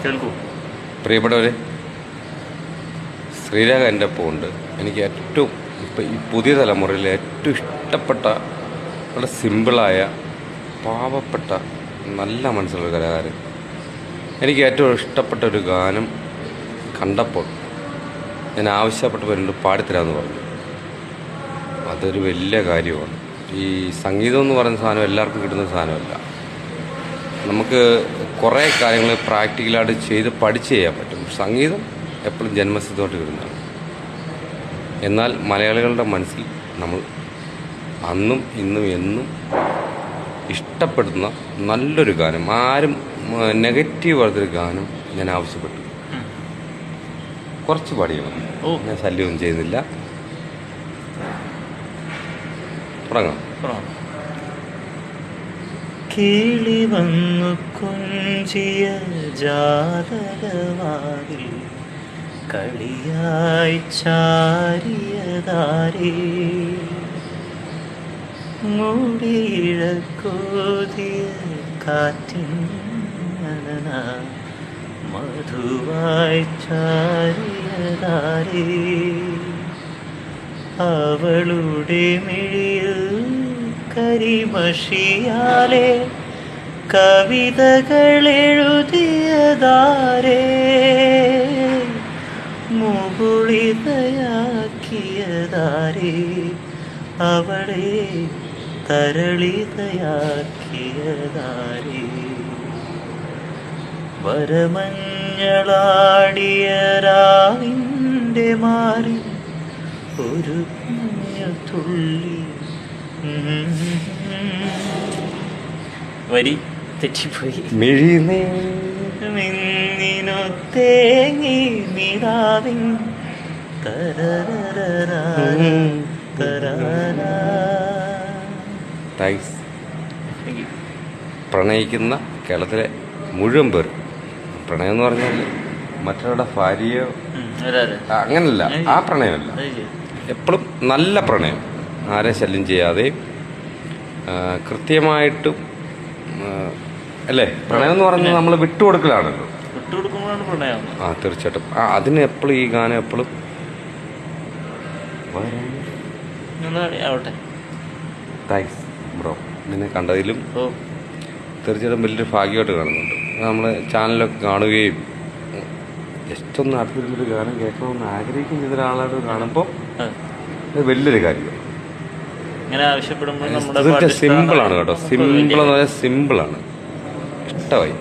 കേൾക്കൂ. പ്രിയപ്പെട്ടവരെ, ശ്രീരാഗ എൻ്റെ ഒപ്പം ഉണ്ട്. എനിക്ക് ഏറ്റവും ഇപ്പം ഈ പുതിയ തലമുറയിലെ ഏറ്റവും ഇഷ്ടപ്പെട്ട വളരെ സിമ്പിളായ പാവപ്പെട്ട നല്ല മനസ്സിലുള്ള കലാകാരൻ. എനിക്ക് ഏറ്റവും ഇഷ്ടപ്പെട്ട ഒരു ഗാനം കണ്ടപ്പോൾ ഞാൻ ആവശ്യപ്പെട്ടപ്പോൾ എന്നോട് പാടിത്തരാമെന്ന് പറഞ്ഞു. അതൊരു വലിയ കാര്യമാണ്. ഈ സംഗീതം എന്ന് പറയുന്ന സാധനം എല്ലാവർക്കും കിട്ടുന്ന സാധനമല്ല. നമുക്ക് കുറേ കാര്യങ്ങൾ പ്രാക്ടിക്കലായിട്ട് ചെയ്ത് പഠിച്ച് ചെയ്യാൻ പറ്റും. സംഗീതം എപ്പോഴും ജന്മസിദ്ധമായിട്ട് കിട്ടുന്നതാണ്. എന്നാൽ മലയാളികളുടെ മനസ്സിൽ നമ്മൾ അന്നും ഇന്നും എന്നും ഇഷ്ടപ്പെടുന്ന നല്ലൊരു ഗാനം, ആരും നെഗറ്റീവ് പറഞ്ഞൊരു ഗാനം ഞാൻ ആവശ്യപ്പെട്ടു. കുറച്ച് പാടിയാണ്, ഞാൻ ശല്യമൊന്നും ചെയ്യുന്നില്ല. തുടങ്ങാം. കിളി വന്നു കൊഞ്ചിയ ജാതകവാതിൽ കളിയായി ചാരിയതാരേ, മൂടിയിഴക്കോതിയ കാറ്റിൻ നനന മധുവായി ചാരിയതാരേ, അവളുടെ മിഴിയിൽ കരിമഷിയാലെ കവിതകളെഴുതിയതാരേ, മുകുളിതയാക്കിയതാരേ, അവളെ തരളിതയാക്കിയതാരേ, വരമഞ്ഞളാടിയ രാവിൻ്റെ മാറി ഒരു തുള്ളി. വരി തെറ്റിപ്പോയി. മിന്നിനു തേങ്ങി നിലാവിൻ പ്രണയിക്കുന്ന കേരളത്തിലെ മുഴുവൻ പേർ, പ്രണയം എന്ന് പറഞ്ഞാൽ മറ്റൊരാളുടെ ഭാര്യയോ അങ്ങനല്ല, ആ പ്രണയമല്ല. എപ്പോഴും നല്ല പ്രണയം, ആരെ ശല്യം ചെയ്യാതെ കൃത്യമായിട്ടും, അല്ലേ? പ്രണയം എന്ന് പറയുന്നത് നമ്മൾ വിട്ടുകൊടുക്കലാണല്ലോ. ആ, തീർച്ചയായിട്ടും. അതിന് എപ്പോഴും ഈ ഗാനം എപ്പോഴും താങ്ക്സ് ബ്രോ. നിന്നെ കണ്ടതിലും തീർച്ചയായിട്ടും വലിയൊരു ഭാഗ്യമായിട്ട് കാണുന്നുണ്ട്. നമ്മൾ ചാനലൊക്കെ കാണുകയും ജസ്റ്റ് ഒന്ന് അടുത്തിരുന്നൊരു ഗാനം കേൾക്കണമെന്ന് ആഗ്രഹിക്കുകയും ചെയ്ത ഒരാളായിട്ട് കാണുമ്പോൾ അത് വലിയൊരു കാര്യമാണ്. സിമ്പിളാണ് കേട്ടോ, സിമ്പിൾ എന്ന് പറഞ്ഞാൽ സിമ്പിളാണ്. ഇഷ്ടമായി.